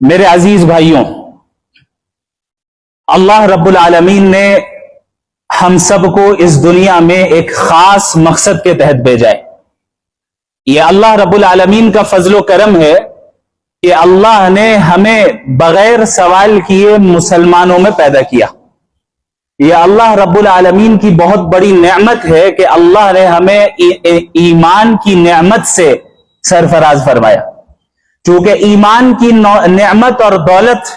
میرے عزیز بھائیوں، اللہ رب العالمین نے ہم سب کو اس دنیا میں ایک خاص مقصد کے تحت بھیجا ہے۔ یہ اللہ رب العالمین کا فضل و کرم ہے کہ اللہ نے ہمیں بغیر سوال کیے مسلمانوں میں پیدا کیا۔ یہ اللہ رب العالمین کی بہت بڑی نعمت ہے کہ اللہ نے ہمیں ایمان کی نعمت سے سرفراز فرمایا، چونکہ ایمان کی نعمت اور دولت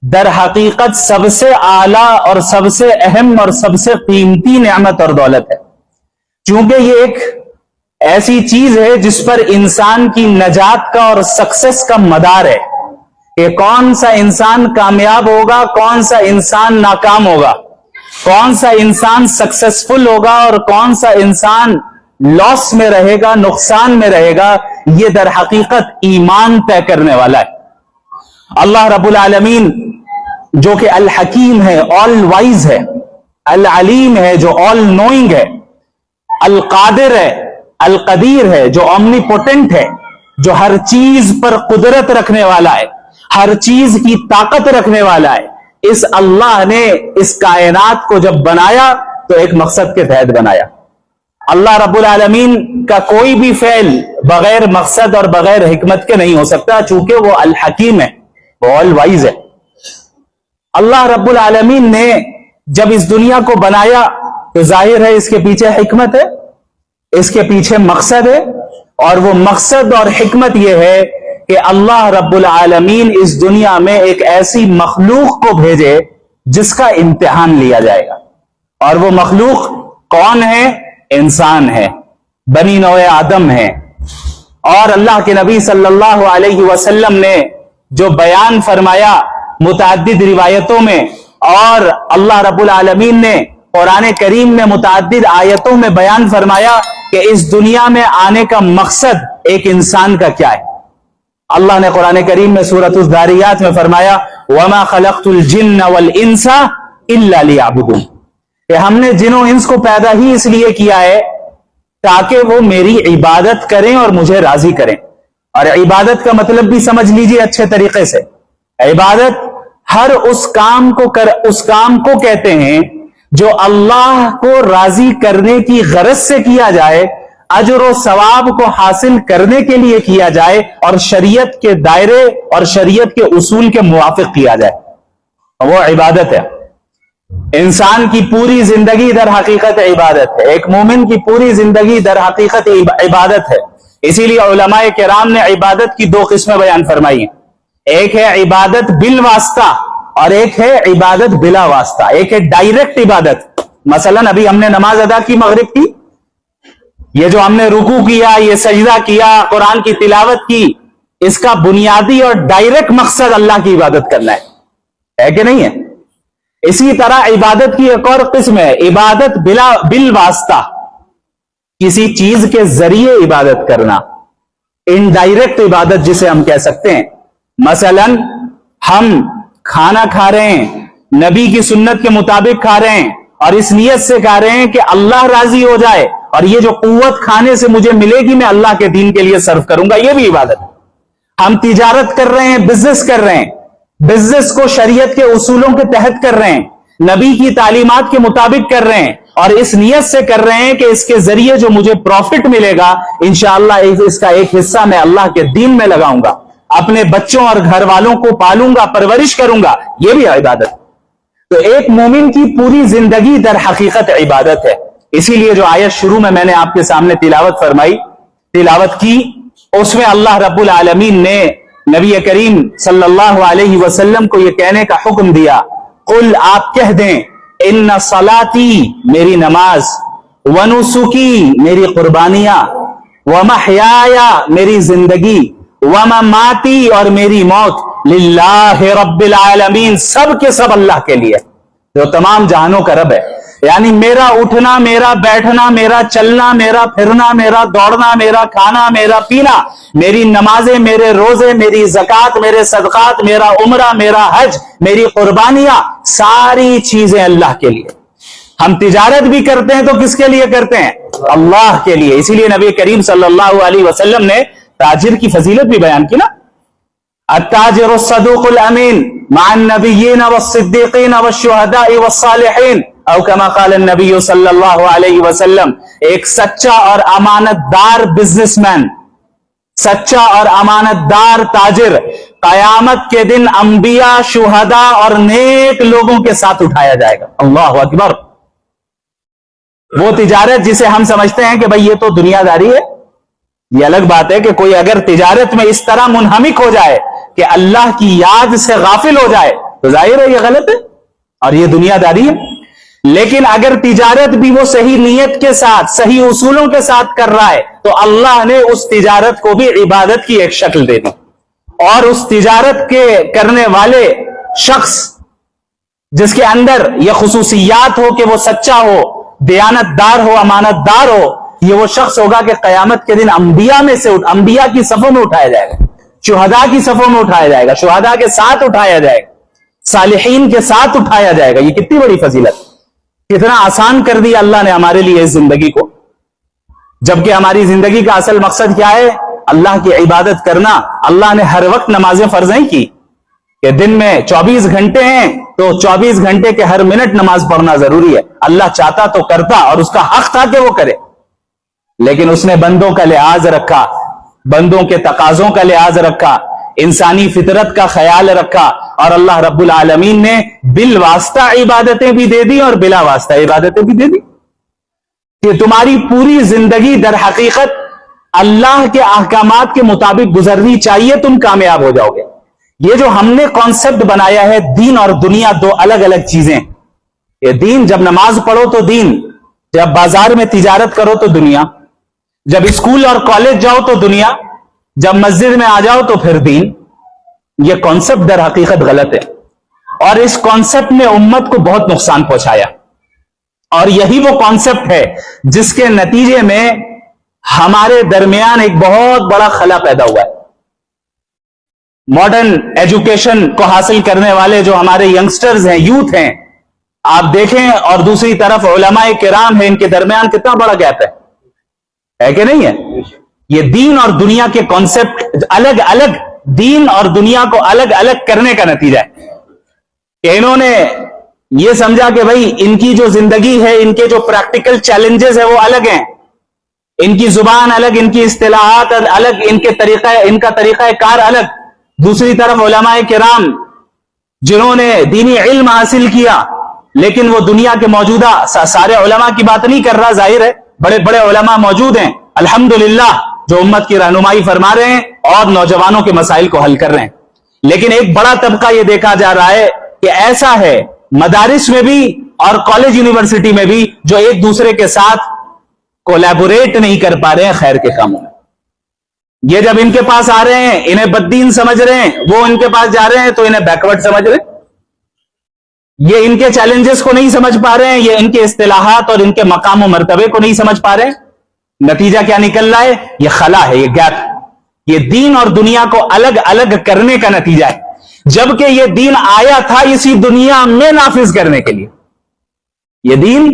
در حقیقت سب سے اعلیٰ اور سب سے اہم اور سب سے قیمتی نعمت اور دولت ہے، چونکہ یہ ایک ایسی چیز ہے جس پر انسان کی نجات کا اور سکسس کا مدار ہے کہ کون سا انسان کامیاب ہوگا، کون سا انسان ناکام ہوگا، کون سا انسان سکسسفل ہوگا اور کون سا انسان لاس میں رہے گا، نقصان میں رہے گا۔ یہ در حقیقت ایمان طے کرنے والا ہے۔ اللہ رب العالمین جو کہ الحکیم ہے، آل وائز ہے، العلیم ہے جو آل نوئنگ ہے، القادر ہے، القدیر ہے جو اومنی پوٹنٹ ہے، جو ہر چیز پر قدرت رکھنے والا ہے، ہر چیز کی طاقت رکھنے والا ہے، اس اللہ نے اس کائنات کو جب بنایا تو ایک مقصد کے تحت بنایا۔ اللہ رب العالمین کا کوئی بھی فعل بغیر مقصد اور بغیر حکمت کے نہیں ہو سکتا، چونکہ وہ الحکیم ہے، وہ آل وائز ہے۔ اللہ رب العالمین نے جب اس دنیا کو بنایا تو ظاہر ہے اس کے پیچھے حکمت ہے، اس کے پیچھے مقصد ہے، اور وہ مقصد اور حکمت یہ ہے کہ اللہ رب العالمین اس دنیا میں ایک ایسی مخلوق کو بھیجے جس کا امتحان لیا جائے گا۔ اور وہ مخلوق کون ہے؟ انسان ہے، بنی نوع آدم ہے۔ اور اللہ کے نبی صلی اللہ علیہ وسلم نے جو بیان فرمایا متعدد روایتوں میں، اور اللہ رب العالمین نے قرآن کریم میں متعدد آیتوں میں بیان فرمایا کہ اس دنیا میں آنے کا مقصد ایک انسان کا کیا ہے۔ اللہ نے قرآن کریم میں سورۃ الذاریات میں فرمایا وَمَا خَلَقْتُ الْجِنَّ وَالْإِنسَ إِلَّا لِيَعْبُدُونِ، کہ ہم نے جن و انس کو پیدا ہی اس لیے کیا ہے تاکہ وہ میری عبادت کریں اور مجھے راضی کریں۔ اور عبادت کا مطلب بھی سمجھ لیجئے اچھے طریقے سے۔ عبادت ہر اس کام کو کہتے ہیں جو اللہ کو راضی کرنے کی غرض سے کیا جائے، اجر و ثواب کو حاصل کرنے کے لیے کیا جائے، اور شریعت کے دائرے اور شریعت کے اصول کے موافق کیا جائے، وہ عبادت ہے۔ انسان کی پوری زندگی در حقیقت عبادت ہے، ایک مومن کی پوری زندگی در حقیقت عبادت ہے۔ اسی لیے علماء کرام نے عبادت کی دو قسمیں بیان فرمائی ہیں، ایک ہے عبادت بالواسطہ اور ایک ہے عبادت بلا واسطہ۔ ایک ہے ڈائریکٹ عبادت، مثلا ابھی ہم نے نماز ادا کی مغرب کی، یہ جو ہم نے رکوع کیا، یہ سجدہ کیا، قرآن کی تلاوت کی، اس کا بنیادی اور ڈائریکٹ مقصد اللہ کی عبادت کرنا ہے کہ نہیں ہے؟ اسی طرح عبادت کی ایک اور قسم ہے عبادت بالواسطہ، کسی چیز کے ذریعے عبادت کرنا، انڈائریکٹ عبادت جسے ہم کہہ سکتے ہیں۔ مثلا ہم کھانا کھا رہے ہیں، نبی کی سنت کے مطابق کھا رہے ہیں، اور اس نیت سے کھا رہے ہیں کہ اللہ راضی ہو جائے، اور یہ جو قوت کھانے سے مجھے ملے گی میں اللہ کے دین کے لیے صرف کروں گا، یہ بھی عبادت ہے۔ ہم تجارت کر رہے ہیں، بزنس کر رہے ہیں، بزنس کو شریعت کے اصولوں کے تحت کر رہے ہیں، نبی کی تعلیمات کے مطابق کر رہے ہیں، اور اس نیت سے کر رہے ہیں کہ اس کے ذریعے جو مجھے پروفٹ ملے گا انشاءاللہ اس کا ایک حصہ میں اللہ کے دین میں لگاؤں گا، اپنے بچوں اور گھر والوں کو پالوں گا، پرورش کروں گا، یہ بھی عبادت۔ تو ایک مومن کی پوری زندگی در حقیقت عبادت ہے۔ اسی لیے جو آیت شروع میں نے آپ کے سامنے تلاوت کی، اس میں اللہ رب العالمین نے نبی کریم صلی اللہ علیہ وسلم کو یہ کہنے کا حکم دیا، قل، آپ کہہ دیں، ان صلاتی، میری نماز، ونسکی، میری قربانیاں، ومحیایا، میری زندگی، ومماتی، اور میری موت، للہ رب العالمین، سب کے سب اللہ کے لیے جو تمام جہانوں کا رب ہے۔ یعنی میرا اٹھنا، میرا بیٹھنا، میرا چلنا، میرا پھرنا، میرا دوڑنا، میرا کھانا، میرا پینا، میری نمازیں، میرے روزے، میری زکوٰۃ، میرے صدقات، میرا عمرہ، میرا حج، میری قربانیاں، ساری چیزیں اللہ کے لیے۔ ہم تجارت بھی کرتے ہیں تو کس کے لیے کرتے ہیں؟ اللہ کے لیے۔ اسی لیے نبی کریم صلی اللہ علیہ وسلم نے تاجر کی فضیلت بھی بیان کی نا، التاجر الصدوق الامین مع النبیین والصدیقین والشہداء والصالحین او کما قال النبی صلی اللہ علیہ وسلم. ایک سچا اور امانت دار بزنس مین، سچا اور امانت دار تاجر قیامت کے دن انبیاء، شہداء اور نیک لوگوں کے ساتھ اٹھایا جائے گا. اللہ اکبر. وہ تجارت جسے ہم سمجھتے ہیں کہ بھئی یہ تو دنیا داری ہے، یہ الگ بات ہے کہ کوئی اگر تجارت میں اس طرح منہمک ہو جائے کہ اللہ کی یاد سے غافل ہو جائے تو ظاہر ہے یہ غلط ہے اور یہ دنیا داری ہے. لیکن اگر تجارت بھی وہ صحیح نیت کے ساتھ، صحیح اصولوں کے ساتھ کر رہا ہے تو اللہ نے اس تجارت کو بھی عبادت کی ایک شکل دے دی. اور اس تجارت کے کرنے والے شخص جس کے اندر یہ خصوصیات ہو کہ وہ سچا ہو، دیانت دار ہو، امانت دار ہو، یہ وہ شخص ہوگا کہ قیامت کے دن انبیاء میں سے انبیاء کی صفوں میں اٹھایا جائے گا، شہداء کی صفوں میں اٹھایا جائے گا، شہداء کے ساتھ اٹھایا جائے گا، صالحین کے ساتھ اٹھایا جائے گا. یہ کتنی بڑی فضیلت، کتنا آسان کر دیا اللہ نے ہمارے لیے اس زندگی کو. جبکہ ہماری زندگی کا اصل مقصد کیا ہے؟ اللہ کی عبادت کرنا. اللہ نے ہر وقت نمازیں فرض نہیں کی کہ دن میں 24 گھنٹے ہیں تو 24 گھنٹے کے ہر منٹ نماز پڑھنا ضروری ہے. اللہ چاہتا تو کرتا اور اس کا حق تھا کہ وہ کرے، لیکن اس نے بندوں کا لحاظ رکھا، بندوں کے تقاضوں کا لحاظ رکھا، انسانی فطرت کا خیال رکھا، اور اللہ رب العالمین نے بالواسطہ عبادتیں بھی دے دی اور بلا واسطہ عبادتیں بھی دے دی کہ تمہاری پوری زندگی در حقیقت اللہ کے احکامات کے مطابق گزرنی چاہیے، تم کامیاب ہو جاؤ گے. یہ جو ہم نے کانسیپٹ بنایا ہے دین اور دنیا دو الگ الگ چیزیں. یہ دین جب نماز پڑھو تو دین، جب بازار میں تجارت کرو تو دنیا، جب اسکول اور کالج جاؤ تو دنیا، جب مسجد میں آ جاؤ تو پھر دین. یہ کانسیپٹ در حقیقت غلط ہے اور اس کانسیپٹ نے امت کو بہت نقصان پہنچایا. اور یہی وہ کانسیپٹ ہے جس کے نتیجے میں ہمارے درمیان ایک بہت بڑا خلا پیدا ہوا ہے. ماڈرن ایجوکیشن کو حاصل کرنے والے جو ہمارے ینگسٹرز ہیں، یوتھ ہیں، آپ دیکھیں، اور دوسری طرف علماء کرام ہیں، ان کے درمیان کتنا بڑا گیپ ہے کہ نہیں ہے؟ یہ دین اور دنیا کے کانسیپٹ الگ الگ، دین اور دنیا کو الگ الگ کرنے کا نتیجہ ہے کہ انہوں نے یہ سمجھا کہ بھئی ان کی جو زندگی ہے، ان کے جو پریکٹیکل چیلنجز ہیں وہ الگ ہیں، ان کی زبان الگ، ان کی اصطلاحات الگ، ان کا طریقہ کار الگ. دوسری طرف علماء کرام جنہوں نے دینی علم حاصل کیا، لیکن وہ دنیا کے موجودہ، سارے علماء کی بات نہیں کر رہا، ظاہر ہے بڑے بڑے علماء موجود ہیں الحمدللہ جو امت کی رہنمائی فرما رہے ہیں اور نوجوانوں کے مسائل کو حل کر رہے ہیں. لیکن ایک بڑا طبقہ یہ دیکھا جا رہا ہے کہ ایسا ہے مدارس میں بھی اور کالج یونیورسٹی میں بھی جو ایک دوسرے کے ساتھ کولیبوریٹ نہیں کر پا رہے ہیں خیر کے کاموں میں. یہ جب ان کے پاس آ رہے ہیں انہیں بددین سمجھ رہے ہیں، وہ ان کے پاس جا رہے ہیں تو انہیں بیکورڈ سمجھ رہے ہیں. یہ ان کے چیلنجز کو نہیں سمجھ پا رہے ہیں، یہ ان کے اصطلاحات اور ان کے مقام و مرتبے کو نہیں سمجھ پا رہے ہیں. نتیجہ کیا نکل رہا ہے؟ یہ خلا ہے، یہ گیپ. یہ دین اور دنیا کو الگ الگ کرنے کا نتیجہ ہے، جبکہ یہ دین آیا تھا اسی دنیا میں نافذ کرنے کے لیے. یہ دین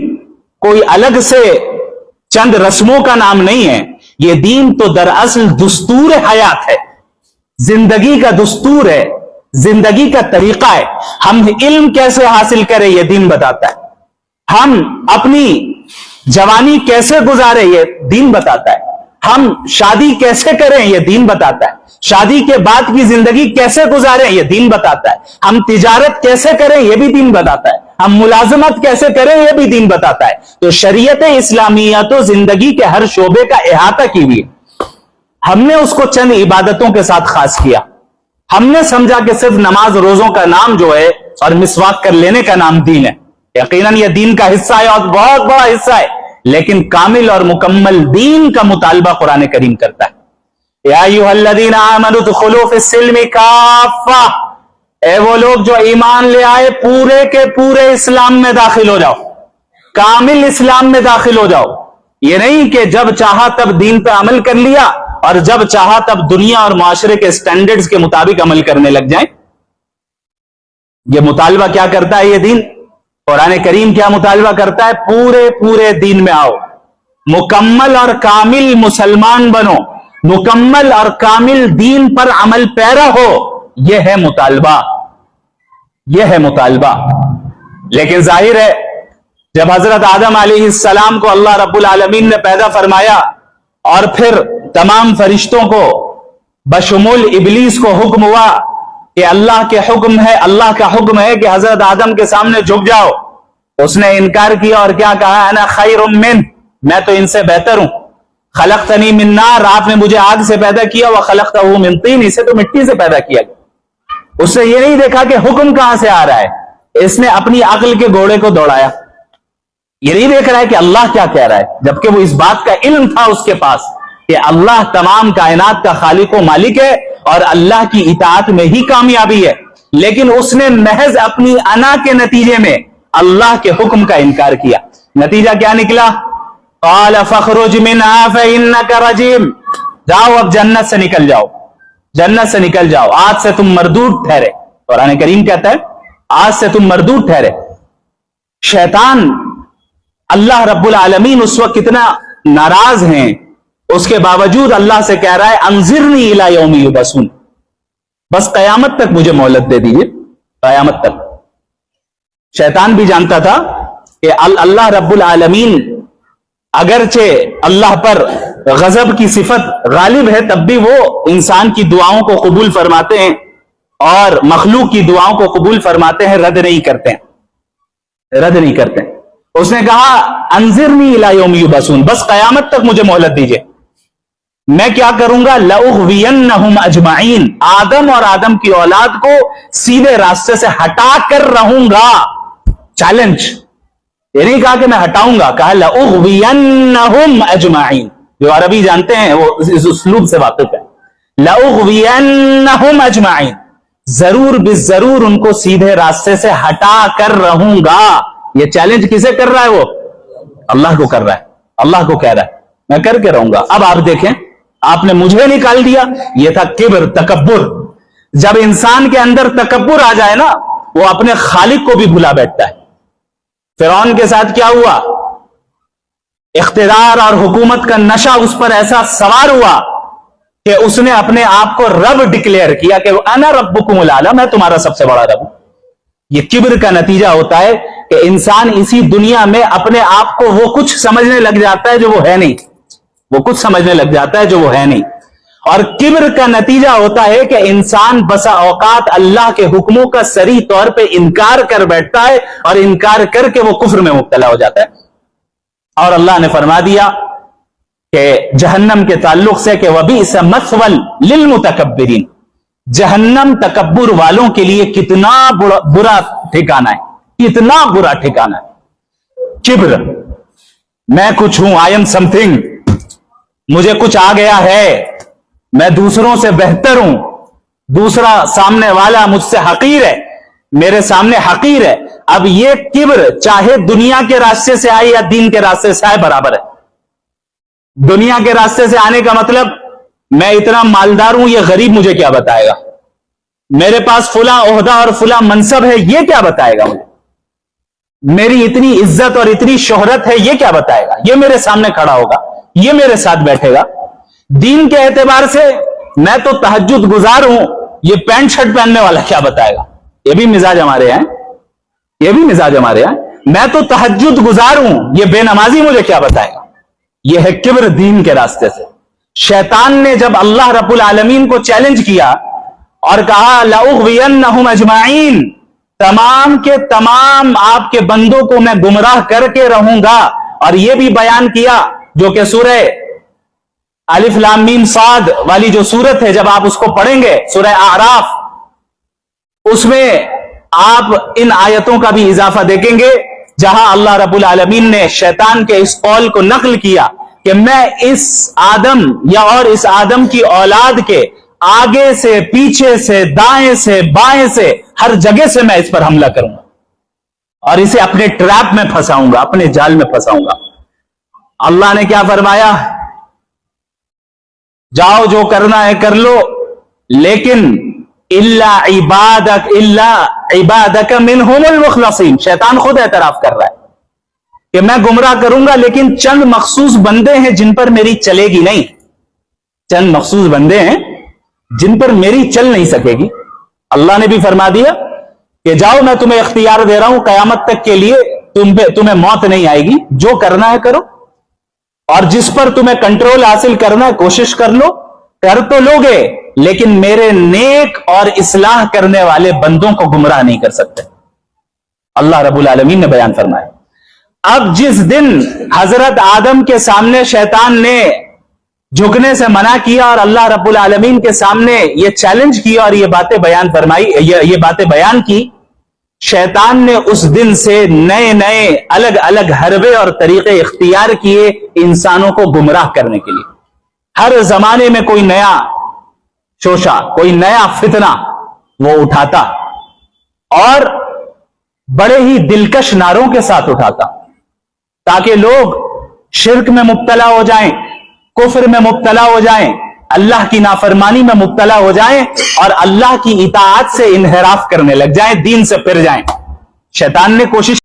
کوئی الگ سے چند رسموں کا نام نہیں ہے، یہ دین تو دراصل دستور حیات ہے، زندگی کا دستور ہے، زندگی کا طریقہ ہے. ہم علم کیسے حاصل کریں یہ دین بتاتا ہے، ہم اپنی جوانی کیسے گزارے یہ دین بتاتا ہے، ہم شادی کیسے کریں یہ دین بتاتا ہے، شادی کے بعد کی زندگی کیسے گزاریں یہ دین بتاتا ہے، ہم تجارت کیسے کریں یہ بھی دین بتاتا ہے، ہم ملازمت کیسے کریں یہ بھی دین بتاتا ہے. تو شریعت اسلامیہ تو زندگی کے ہر شعبے کا احاطہ کی ہوئی ہے. ہم نے اس کو چند عبادتوں کے ساتھ خاص کیا. ہم نے سمجھا کہ صرف نماز روزوں کا نام جو ہے اور مسواک کر لینے کا نام دین ہے. یقیناً یہ دین کا حصہ ہے اور بہت بڑا حصہ ہے، لیکن کامل اور مکمل دین کا مطالبہ قرآن کریم کرتا ہے. یا ایھا الذین آمنوا ادخلوا فی السلم کافہ، اے وہ لوگ جو ایمان لے آئے پورے کے پورے اسلام میں داخل ہو جاؤ، کامل اسلام میں داخل ہو جاؤ. یہ نہیں کہ جب چاہا تب دین پہ عمل کر لیا اور جب چاہا تب دنیا اور معاشرے کے سٹینڈرڈز کے مطابق عمل کرنے لگ جائیں. یہ مطالبہ کیا کرتا ہے یہ دین؟ قرآن کریم کیا مطالبہ کرتا ہے؟ پورے پورے دین میں آؤ، مکمل اور کامل مسلمان بنو، مکمل اور کامل دین پر عمل پیرا ہو. یہ ہے مطالبہ، یہ ہے مطالبہ۔ لیکن ظاہر ہے جب حضرت آدم علیہ السلام کو اللہ رب العالمین نے پیدا فرمایا اور پھر تمام فرشتوں کو بشمول ابلیس کو حکم ہوا کہ اللہ کے حکم ہے، اللہ کا حکم ہے کہ حضرت آدم کے سامنے جھک جاؤ، اس نے انکار کیا اور کیا کہا؟ انا خیر من، میں تو ان سے بہتر ہوں، خلقتنی من نار، آپ نے مجھے آگ سے پیدا کیا، وخلقتہ من طین، اسے تو مٹی سے پیدا کیا گیا۔ اس نے یہ نہیں دیکھا کہ حکم کہاں سے آ رہا ہے، اس نے اپنی عقل کے گھوڑے کو دوڑایا۔ یہ نہیں دیکھ رہا ہے کہ اللہ کیا کہہ رہا ہے، جبکہ وہ اس بات کا علم تھا اس کے پاس کہ اللہ تمام کائنات کا خالق و مالک ہے اور اللہ کی اطاعت میں ہی کامیابی ہے، لیکن اس نے محض اپنی انا کے نتیجے میں اللہ کے حکم کا انکار کیا۔ نتیجہ کیا نکلا؟ قال فاخرج منها فإنك رجيم، جاؤ اب جنت سے نکل جاؤ، جنت سے نکل جاؤ، آج سے تم مردود ٹھہرے۔ قرآن کریم کہتا ہے آج سے تم مردود ٹھہرے۔ شیطان اللہ رب العالمین اس وقت کتنا ناراض ہیں، اس کے باوجود اللہ سے کہہ رہا ہے انظرنی الی یوم یبعثون، بس قیامت تک مجھے مہلت دے دیجیے، قیامت تک۔ شیطان بھی جانتا تھا کہ اللہ رب العالمین اگرچہ اللہ پر غضب کی صفت غالب ہے، تب بھی وہ انسان کی دعاؤں کو قبول فرماتے ہیں اور مخلوق کی دعاؤں کو قبول فرماتے ہیں، رد نہیں کرتے ہیں، رد نہیں کرتے ہیں۔ اس نے کہا انظرنی الی یوم یبعثون، بس قیامت تک مجھے مہلت دیجیے، میں کیا کروں گا؟ لأغوینہم اجمعین، آدم اور آدم کی اولاد کو سیدھے راستے سے ہٹا کر رہوں گا۔ چیلنج، یہ نہیں کہا کہ میں ہٹاؤں گا، کہا لأغوینہم اجمعین۔ جو عربی جانتے ہیں وہ اس اسلوب سے واقف ہے۔ لأغوینہم اجمعین، ضرور بالضرور ان کو سیدھے راستے سے ہٹا کر رہوں گا۔ یہ چیلنج کسے کر رہا ہے؟ وہ اللہ کو کر رہا ہے، اللہ کو کہہ رہا ہے میں کر کے رہوں گا۔ اب آپ دیکھیں، آپ نے مجھے نکال دیا، یہ تھا کبر، تکبر۔ جب انسان کے اندر تکبر آ جائے نا، وہ اپنے خالق کو بھی بھلا بیٹھتا ہے۔ فرعون کے ساتھ کیا ہوا؟ اقتدار اور حکومت کا نشہ اس پر ایسا سوار ہوا کہ اس نے اپنے آپ کو رب ڈکلیئر کیا کہ انا ربکم الاعلی، میں تمہارا سب سے بڑا رب ہوں۔ یہ کبر کا نتیجہ ہوتا ہے کہ انسان اسی دنیا میں اپنے آپ کو وہ کچھ سمجھنے لگ جاتا ہے جو وہ ہے نہیں، وہ کچھ سمجھنے لگ جاتا ہے جو وہ ہے نہیں۔ اور کبر کا نتیجہ ہوتا ہے کہ انسان بسا اوقات اللہ کے حکموں کا صریح طور پہ انکار کر بیٹھتا ہے اور انکار کر کے وہ کفر میں مبتلا ہو جاتا ہے۔ اور اللہ نے فرما دیا کہ جہنم کے تعلق سے کہ وَبِئْسَ مَثْوًى لِلْمُتَكَبِّرِينَ، جہنم تکبر والوں کے لیے کتنا برا ٹھکانہ ہے، کتنا برا ٹھکانہ ہے۔ کبر، میں کچھ ہوں، آئی ایم سم تھنگ، مجھے کچھ آ گیا ہے، میں دوسروں سے بہتر ہوں، دوسرا سامنے والا مجھ سے حقیر ہے، میرے سامنے حقیر ہے۔ اب یہ کبر چاہے دنیا کے راستے سے آئے یا دین کے راستے سے آئے برابر ہے۔ دنیا کے راستے سے آنے کا مطلب میں اتنا مالدار ہوں، یہ غریب مجھے کیا بتائے گا، میرے پاس فلاں عہدہ اور فلاں منصب ہے، یہ کیا بتائے گا مجھے، میری اتنی عزت اور اتنی شہرت ہے، یہ کیا بتائے گا، یہ میرے سامنے کھڑا ہوگا، یہ میرے ساتھ بیٹھے گا۔ دین کے اعتبار سے میں تو تہجد گزار ہوں، یہ پینٹ شرٹ پہننے والا کیا بتائے گا۔ یہ بھی مزاج ہمارے ہیں، یہ بھی مزاج ہمارے ہیں، میں تو تہجد گزار ہوں، یہ بے نمازی مجھے کیا بتائے گا۔ یہ ہے کبر دین کے راستے سے۔ شیطان نے جب اللہ رب العالمین کو چیلنج کیا اور کہا لأغوینہم اجمعین، تمام کے تمام آپ کے بندوں کو میں گمراہ کر کے رہوں گا، اور یہ بھی بیان کیا جو کہ سورہ الف لام میم صاد والی جو سورت ہے، جب آپ اس کو پڑھیں گے، سورہ اعراف، اس میں آپ ان آیتوں کا بھی اضافہ دیکھیں گے جہاں اللہ رب العالمین نے شیطان کے اس قول کو نقل کیا کہ میں اس آدم یا اور اس آدم کی اولاد کے آگے سے، پیچھے سے، دائیں سے، بائیں سے، ہر جگہ سے میں اس پر حملہ کروں گا اور اسے اپنے ٹریپ میں پھنساؤں گا، اپنے جال میں پھنساؤں گا۔ اللہ نے کیا فرمایا؟ جاؤ جو کرنا ہے کر لو، لیکن الا عبادک منہم المخلصین، شیطان خود اعتراف کر رہا ہے کہ میں گمراہ کروں گا، لیکن چند مخصوص بندے ہیں جن پر میری چلے گی نہیں، چند مخصوص بندے ہیں جن پر میری چل نہیں سکے گی۔ اللہ نے بھی فرما دیا کہ جاؤ میں تمہیں اختیار دے رہا ہوں قیامت تک کے لیے، تمہیں موت نہیں آئے گی، جو کرنا ہے کرو، اور جس پر تمہیں کنٹرول حاصل کرنا ہے کوشش کر لو، کر تو لوگے لیکن میرے نیک اور اصلاح کرنے والے بندوں کو گمراہ نہیں کر سکتے، اللہ رب العالمین نے بیان فرمایا۔ اب جس دن حضرت آدم کے سامنے شیطان نے جھکنے سے منع کیا اور اللہ رب العالمین کے سامنے یہ چیلنج کیا اور یہ باتیں بیان فرمائی، یہ باتیں بیان کی، شیطان نے اس دن سے نئے نئے الگ الگ حربے اور طریقے اختیار کیے انسانوں کو گمراہ کرنے کے لیے۔ ہر زمانے میں کوئی نیا شوشہ، کوئی نیا فتنہ وہ اٹھاتا اور بڑے ہی دلکش نعروں کے ساتھ اٹھاتا تاکہ لوگ شرک میں مبتلا ہو جائیں، کفر میں مبتلا ہو جائیں، اللہ کی نافرمانی میں مبتلا ہو جائیں اور اللہ کی اطاعت سے انحراف کرنے لگ جائیں، دین سے پھر جائیں۔ شیطان نے کوشش